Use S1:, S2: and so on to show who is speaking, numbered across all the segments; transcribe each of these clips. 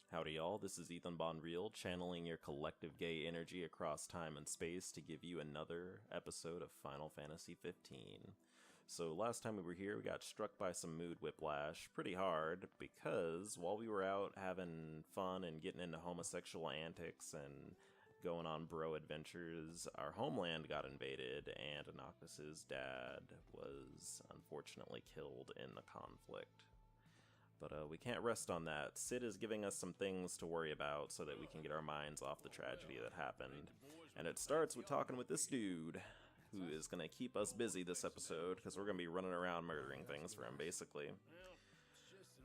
S1: Howdy y'all, this is Ethan Bonreal, channeling your collective gay energy across time and space to give you another episode of Final Fantasy XV. So last time we were here, we got struck by some mood whiplash pretty hard, because while we were out having fun and getting into homosexual antics and going on bro adventures, our homeland got invaded, and Anoctis's dad was unfortunately killed in the conflict. But we can't rest on that. Sid is giving us some things to worry about so that we can get our minds off the tragedy that happened. And it starts with talking with this dude, who is going to keep us busy this episode, because we're going to be running around murdering things for him, basically.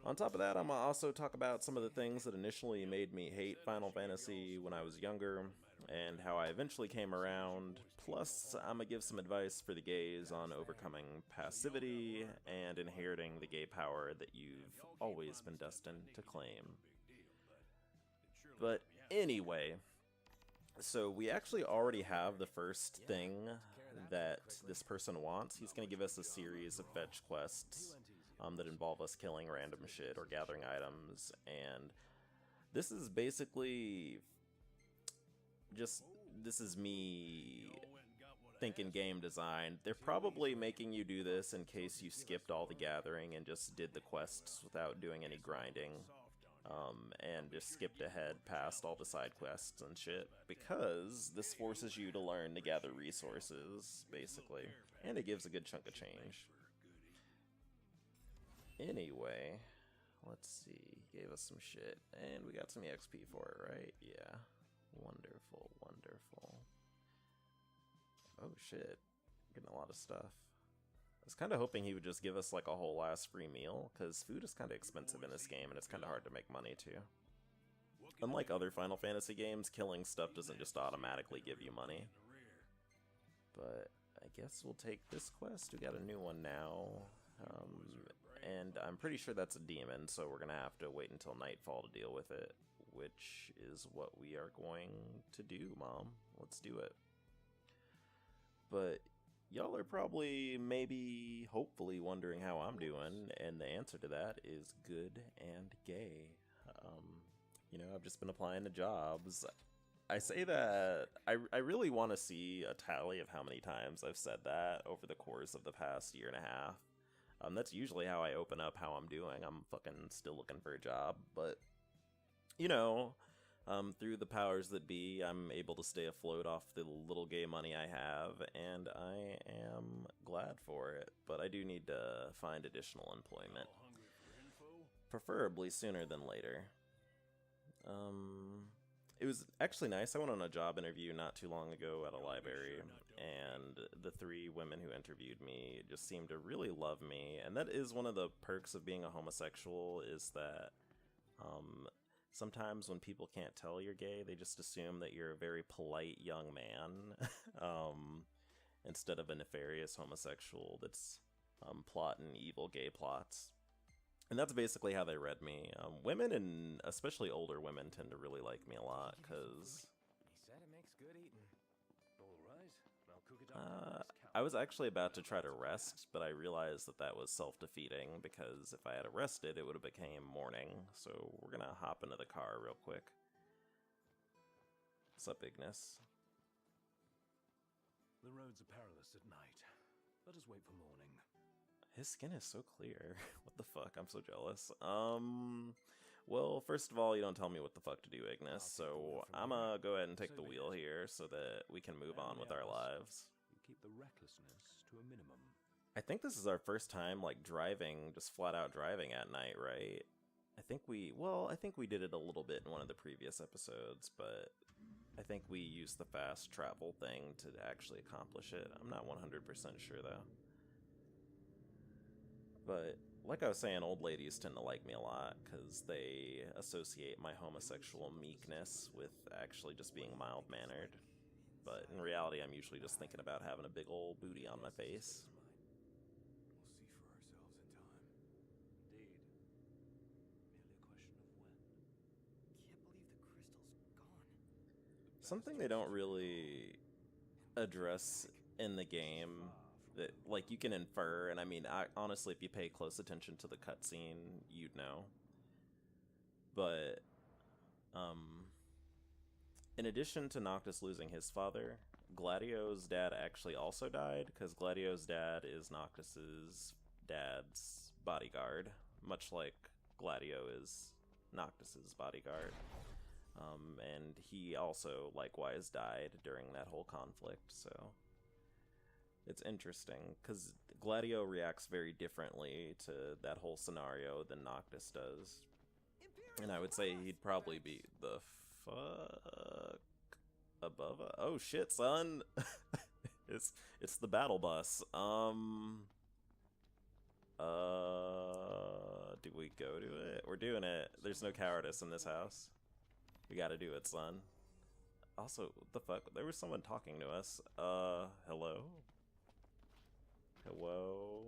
S1: On top of that, I'm going to also talk about some of the things that initially made me hate Final Fantasy when I was younger, and how I eventually came around. Plus, I'm going to give some advice for the gays on overcoming passivity and inheriting the gay power that you've always been destined to claim. But anyway, so we actually already have the first thing that this person wants. He's going to give us a series of fetch quests that involve us killing random shit or gathering items, and this is basically just, this is me thinking game design. They're probably making you do this in case you skipped all the gathering and just did the quests without doing any grinding. And just skipped ahead past all the side quests and shit, because this forces you to learn to gather resources, basically, and it gives a good chunk of change. Anyway, let's see, he gave us some shit, and we got some EXP for it, right? Yeah. Wonderful, wonderful. Oh shit, getting a lot of stuff. I was kind of hoping he would just give us like a whole ass free meal, because food is kind of expensive in this game and it's kind of hard to make money too. Unlike other Final Fantasy games, killing stuff doesn't just automatically give you money. But I guess we'll take this quest. We got a new one now. And I'm pretty sure that's a demon, so we're going to have to wait until nightfall to deal with it, which is what we are going to do, Mom. Let's do it. But y'all are probably, maybe, hopefully wondering how I'm doing, and the answer to that is good and gay. You know, I've just been applying to jobs. I say that, I really want to see a tally of how many times I've said that over the course of the past year and a half. That's usually how I open up how I'm doing. I'm fucking still looking for a job, but, you know, through the powers that be, I'm able to stay afloat off the little gay money I have, and I am glad for it. But I do need to find additional employment. Preferably sooner than later. It was actually nice. I went on a job interview not too long ago at a library, and the 3 women who interviewed me just seemed to really love me. And that is one of the perks of being a homosexual, is that sometimes when people can't tell you're gay, they just assume that you're a very polite young man, instead of a nefarious homosexual that's plotting evil gay plots. And that's basically how they read me. Women, and especially older women, tend to really like me a lot, because
S2: He said it makes good eating. All right, I'll cook it
S1: I was actually about to try to rest, but I realized that that was self-defeating, because if I had rested, it would have became morning. So we're gonna hop into the car real quick. What's up, Ignis?
S2: The roads are perilous at night. Let us wait for morning.
S1: His skin is so clear. What the fuck? I'm so jealous. Well, first of all, you don't tell me what the fuck to do, Ignis, so I'm gonna go ahead and take the wheel here so that we can move on with our lives.
S2: You keep the recklessness to a minimum.
S1: I think this is our first time, like, driving, just flat out driving at night, right? I think we did it a little bit in one of the previous episodes, but I think we used the fast travel thing to actually accomplish it. I'm not 100% sure, though. But, like I was saying, old ladies tend to like me a lot, because they associate my homosexual meekness with actually just being mild-mannered. But in reality, I'm usually just thinking about having a big old booty on my face.
S2: We'll see for ourselves in time. Indeed. Merely a question of when.
S3: Can't believe the crystal's gone.
S1: Something they don't really address in the game, that, like, you can infer, and I mean, honestly, if you pay close attention to the cutscene, you'd know. But In addition to Noctis losing his father, Gladio's dad actually also died, because Gladio's dad is Noctis's dad's bodyguard, much like Gladio is Noctis's bodyguard. And he also likewise died during that whole conflict, so it's interesting, because Gladio reacts very differently to that whole scenario than Noctis does. And I would say he'd probably be the fuck above oh shit, son. it's the battle bus. Do we go to it? We're doing it. There's no cowardice in this house. We gotta do it, son. Also, what the fuck? There was someone talking to us. Hello? Hello?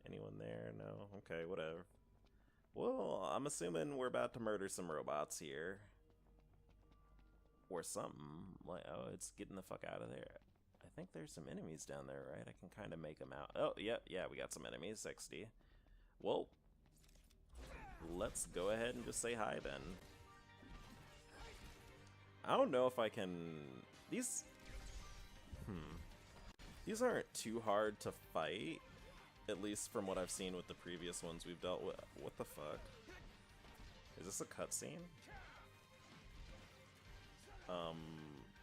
S1: Anyone there? No? Okay, whatever. Well, I'm assuming we're about to murder some robots here. Or something. Like, oh, it's getting the fuck out of there. I think there's some enemies down there, right? I can kind of make them out. Oh, yeah, we got some enemies. 60. Well, let's go ahead and just say hi then. I don't know if I can... These aren't too hard to fight, at least from what I've seen with the previous ones we've dealt with. What the fuck? Is this a cutscene?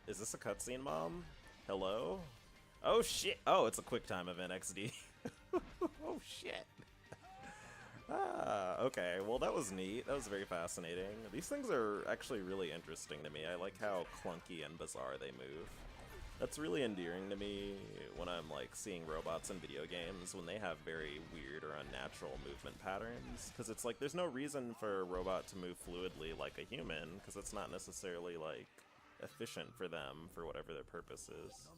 S1: Is this a cutscene, Mom? Hello? Oh shit! Oh, it's a QuickTime event, XD. Oh shit! Ah, okay. Well, that was neat. That was very fascinating. These things are actually really interesting to me. I like how clunky and bizarre they move. That's really endearing to me when I'm like seeing robots in video games when they have very weird or unnatural movement patterns, because it's like there's no reason for a robot to move fluidly like a human, because it's not necessarily like efficient for them for whatever their purpose is.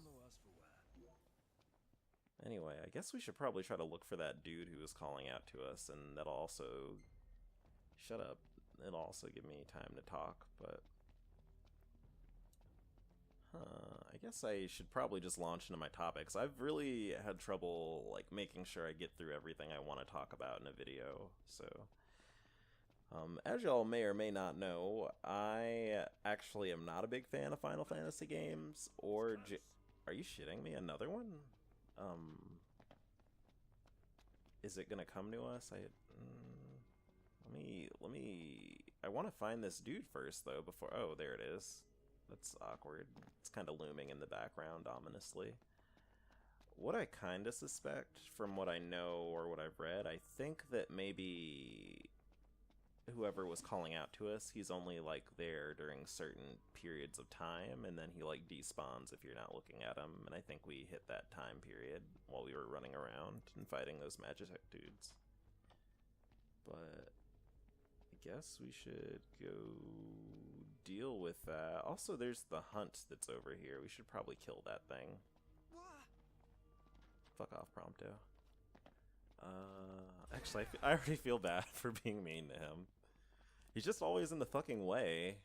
S1: Anyway, I guess we should probably try to look for that dude who was calling out to us, and that'll also... Shut up. It'll also give me time to talk, but... I guess I should probably just launch into my topics. I've really had trouble, like, making sure I get through everything I want to talk about in a video, so... as y'all may or may not know, I actually am not a big fan of Final Fantasy games, or Are you shitting me? Another one? Is it gonna come to us? I want to find this dude first, though, before... Oh, there it is. That's awkward. It's kind of looming in the background, ominously. What I kind of suspect, from what I know or what I've read, I think that maybe whoever was calling out to us, he's only, like, there during certain periods of time, and then he, like, despawns if you're not looking at him, and I think we hit that time period while we were running around and fighting those Magitech dudes. But I guess we should go deal with that. Also, there's the hunt that's over here. We should probably kill that thing. Fuck off, Prompto. Actually, I already feel bad for being mean to him. He's just always in the fucking way.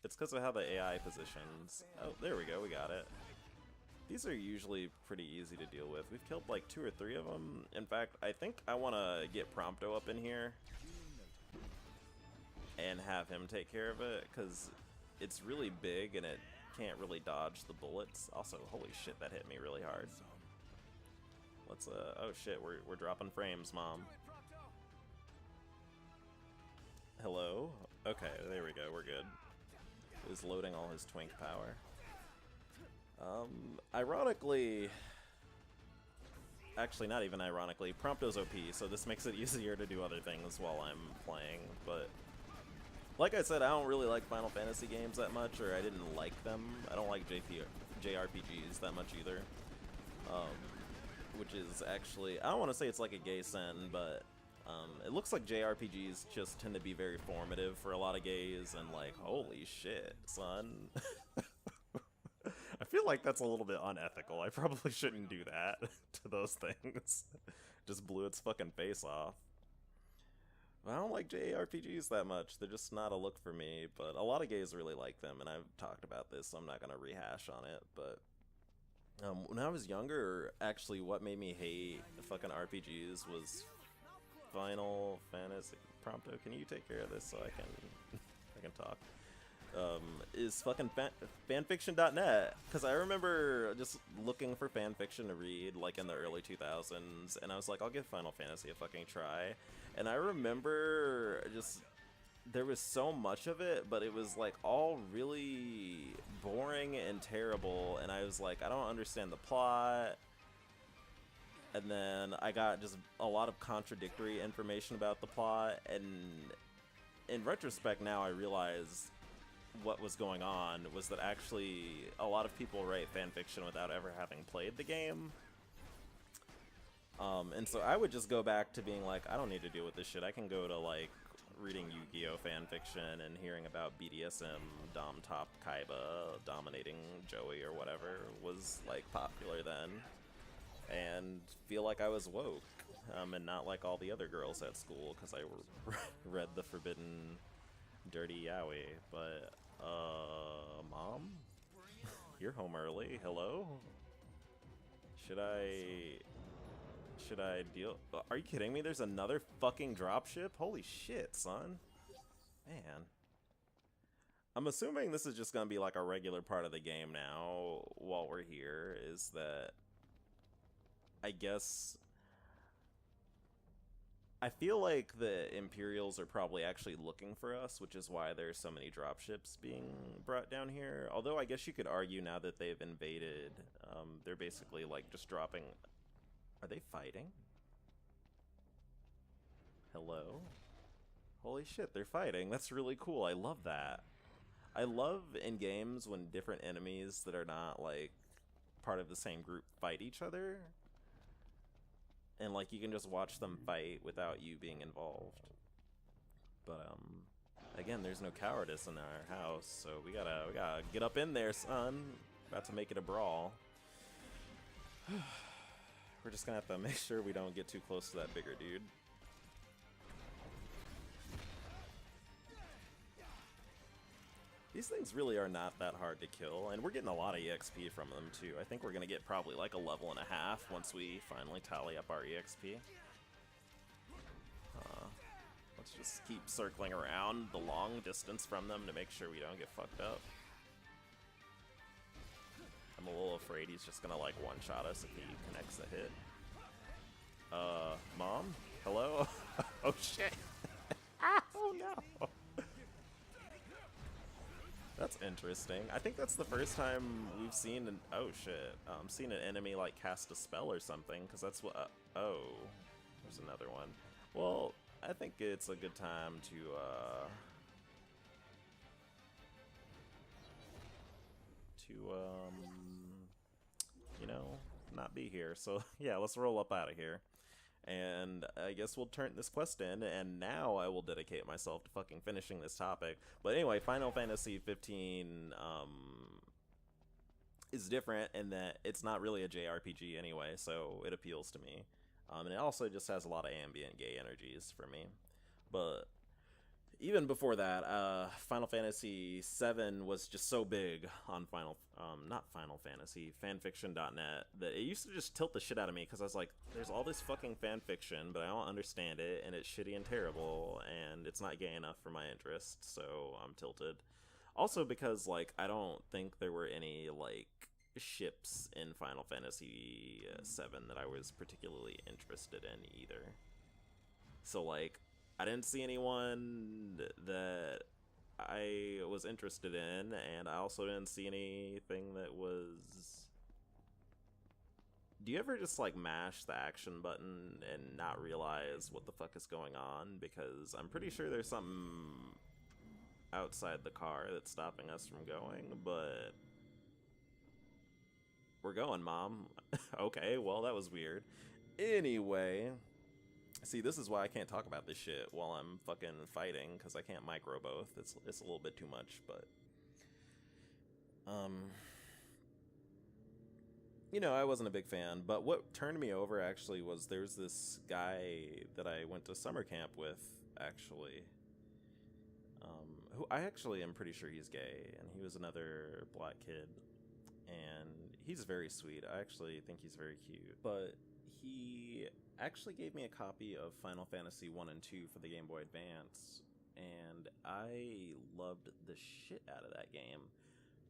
S1: It's because of how the AI positions. Oh, there we go, we got it. These are usually pretty easy to deal with. We've killed like 2 or 3 of them. In fact, I think I want to get Prompto up in here and have him take care of it, because it's really big and it can't really dodge the bullets. Also, holy shit, that hit me really hard. Let's, oh shit, we're dropping frames, Mom. Hello? Okay, there we go, we're good. He's loading all his twink power. Ironically... Actually, not even ironically, Prompto's OP, so this makes it easier to do other things while I'm playing, but... Like I said, I don't really like Final Fantasy games that much, or I didn't like them. I don't like JRPGs that much either. Which is actually, I don't want to say it's like a gay sin, but it looks like JRPGs just tend to be very formative for a lot of gays, and like, holy shit, son. I feel like that's a little bit unethical. I probably shouldn't do that to those things. Just blew its fucking face off. I don't like JRPGs that much. They're just not a look for me, but a lot of gays really like them, and I've talked about this, so I'm not going to rehash on it, but when I was younger, actually what made me hate fucking RPGs was Final Fantasy. Prompto, can you take care of this so I can talk? is fucking fanfiction.net, because I remember just looking for fanfiction to read like in the early 2000s, and I was like, I'll give Final Fantasy a fucking try. And I remember just there was so much of it, but it was like all really boring and terrible, and I was like, I don't understand the plot. And then I got just a lot of contradictory information about the plot, and in retrospect now I realize what was going on was that actually a lot of people write fanfiction without ever having played the game. And so I would just go back to being like, I don't need to deal with this shit. I can go to like reading Yu-Gi-Oh fanfiction and hearing about BDSM, Dom Top Kaiba dominating Joey or whatever was like popular then, and feel like I was woke, and not like all the other girls at school because I read the forbidden dirty yaoi. But Mom, you're home early. Hello? Should I deal? Are you kidding me? There's another fucking dropship? Holy shit, son. Man. I'm assuming this is just gonna be like a regular part of the game now while we're here, is that I guess I feel like the Imperials are probably actually looking for us, which is why there's so many dropships being brought down here. Although I guess you could argue now that they've invaded, they're basically like just dropping. Are they fighting? Hello? Holy shit, they're fighting. That's really cool. I love that. I love in games when different enemies that are not like part of the same group fight each other. And like you can just watch them fight without you being involved. But again, there's no cowardice in our house, so we gotta get up in there, son. About to make it a brawl. We're just gonna have to make sure we don't get too close to that bigger dude. These things really are not that hard to kill, and we're getting a lot of EXP from them too. I think we're gonna get probably like a level and a half once we finally tally up our EXP. Let's just keep circling around the long distance from them to make sure we don't get fucked up. I'm a little afraid he's just gonna like one-shot us if he connects a hit. Mom? Hello? Oh shit! Oh no! That's interesting. I think that's the first time we've seen an— oh shit. Seen an enemy like cast a spell or something, because that's what— oh, there's another one. Well, I think it's a good time to you know, not be here. So yeah, let's roll up out of here. And I guess we'll turn this quest in, and now I will dedicate myself to fucking finishing this topic. But anyway, Final Fantasy 15 is different in that it's not really a JRPG anyway, so it appeals to me. And it also just has a lot of ambient gay energies for me. But even before that, Final Fantasy 7 was just so big on not Final Fantasy, fanfiction.net, that it used to just tilt the shit out of me, because I was like, there's all this fucking fanfiction, but I don't understand it, and it's shitty and terrible, and it's not gay enough for my interest, so I'm tilted. Also because, like, I don't think there were any, like, ships in Final Fantasy 7 that I was particularly interested in either. So, like, I didn't see anyone that I was interested in, and I also didn't see anything that was... Do you ever just, like, mash the action button and not realize what the fuck is going on? Because I'm pretty sure there's something outside the car that's stopping us from going, but... We're going, Mom. Okay, well, that was weird. Anyway... See, this is why I can't talk about this shit while I'm fucking fighting, because I can't micro both. It's a little bit too much, but... You know, I wasn't a big fan, but what turned me over, actually, was there's this guy that I went to summer camp with, actually. Who I actually am pretty sure he's gay, and he was another black kid. And he's very sweet. I actually think he's very cute. But he actually gave me a copy of Final Fantasy 1 and 2 for the Game Boy Advance, and I loved the shit out of that game.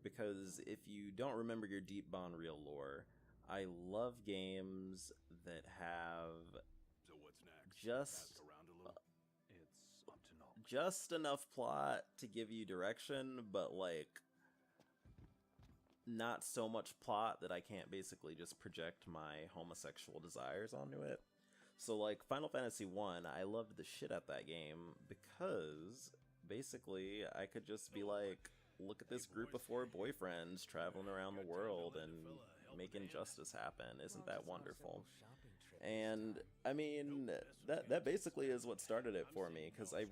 S1: Because if you don't remember your deep Bonreal lore, I love games that have
S2: So what's next?
S1: just
S2: Ask around a little. It's up to no.
S1: just enough plot to give you direction, but like not so much plot that I can't basically just project my homosexual desires onto it. So like Final Fantasy 1, I loved the shit out that game because basically I could just be like, look at this group of 4 boyfriends traveling around the world and making justice happen. Isn't that wonderful? And I mean, that basically is what started it for me, because I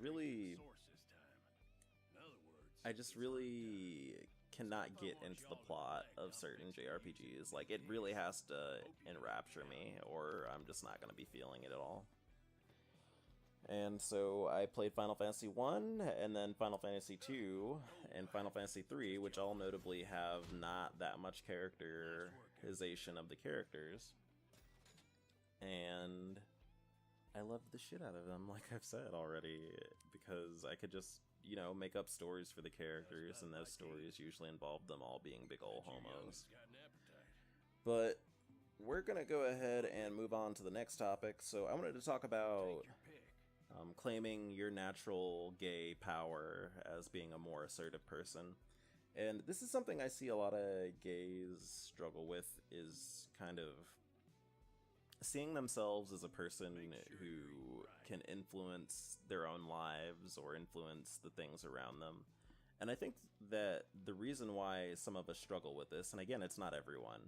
S1: just really cannot get into the plot of certain JRPGs. Like, it really has to enrapture me, or I'm just not going to be feeling it at all. And so I played Final Fantasy 1, and then Final Fantasy 2, and Final Fantasy 3, which all notably have not that much characterization of the characters. And I loved the shit out of them, like I've said already, because I could just, you know, make up stories for the characters, and those stories usually involve them all being big ol' homos. But we're gonna go ahead and move on to the next topic. So I wanted to talk about claiming your natural gay power as being a more assertive person. And this is something I see a lot of gays struggle with, is kind of seeing themselves as a person who can influence their own lives or influence the things around them. And I think that the reason why some of us struggle with this, and again, it's not everyone,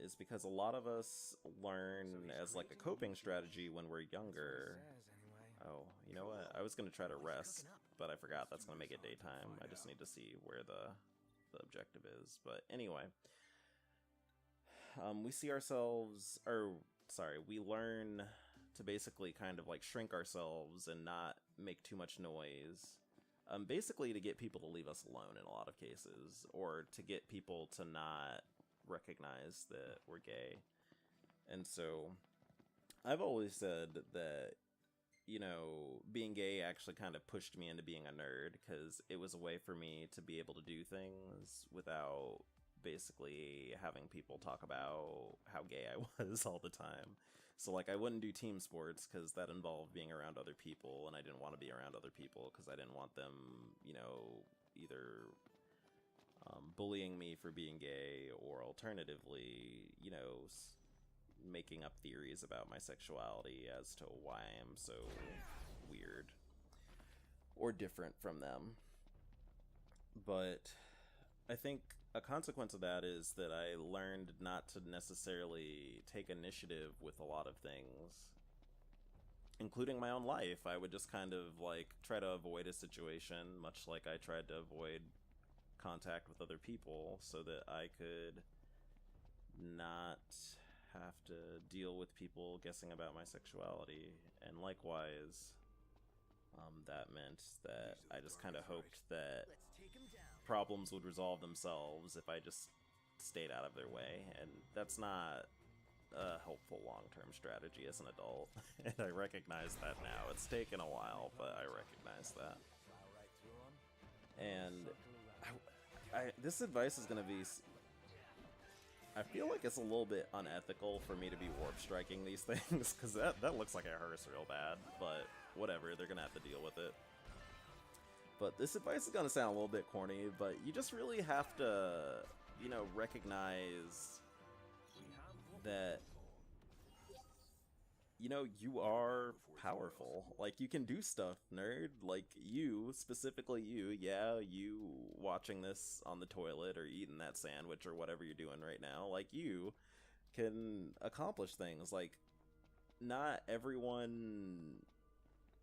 S1: is because a lot of us learn as like a coping strategy when we're younger. Oh, you know what? I was going to try to rest, but I forgot that's going to make it daytime. I just need to see where the objective is. But anyway, we learn to basically kind of like shrink ourselves and not make too much noise. Basically to get people to leave us alone in a lot of cases, or to get people to not recognize that we're gay. And so I've always said that, you know, being gay actually kind of pushed me into being a nerd, because it was a way for me to be able to do things without basically having people talk about how gay I was all the time. So like, I wouldn't do team sports because that involved being around other people, and I didn't want to be around other people because I didn't want them, you know, either bullying me for being gay, or alternatively, you know, making up theories about my sexuality as to why I am so weird or different from them. But I think a consequence of that is that I learned not to necessarily take initiative with a lot of things, including my own life. I would just kind of like try to avoid a situation, much like I tried to avoid contact with other people, so that I could not have to deal with people guessing about my sexuality. And likewise, that meant that I just kind of hoped that problems would resolve themselves if I just stayed out of their way, and that's not a helpful long-term strategy as an adult. And I recognize that now. It's taken a while, but I recognize that. And this advice is going to be... I feel like it's a little bit unethical for me to be warp striking these things, because that looks like it hurts real bad, but whatever, they're going to have to deal with it. But this advice is going to sound a little bit corny, but you just really have to, you know, recognize that, you know, you are powerful. Like, you can do stuff, nerd. Like, you, specifically you, yeah, you watching this on the toilet or eating that sandwich or whatever you're doing right now, like, you can accomplish things. Like, not everyone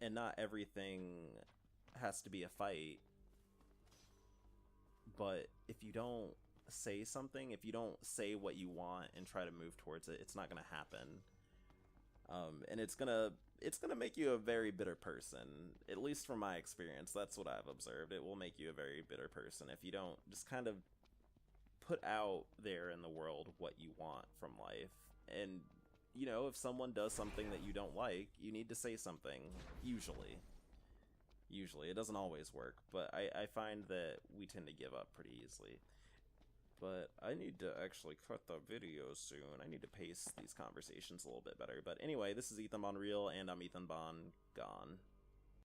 S1: and not everything has to be a fight, but if you don't say something, if you don't say what you want and try to move towards it, it's not gonna happen. And it's gonna make you a very bitter person, at least from my experience. That's what I've observed. It will make you a very bitter person if you don't just kind of put out there in the world what you want from life. And, you know, if someone does something that you don't like, you need to say something, usually. Usually. It doesn't always work, but I find that we tend to give up pretty easily. But I need to actually cut the video soon. I need to pace these conversations a little bit better. But anyway, this is Ethan Bonreal, and I'm Ethan Bon, gone.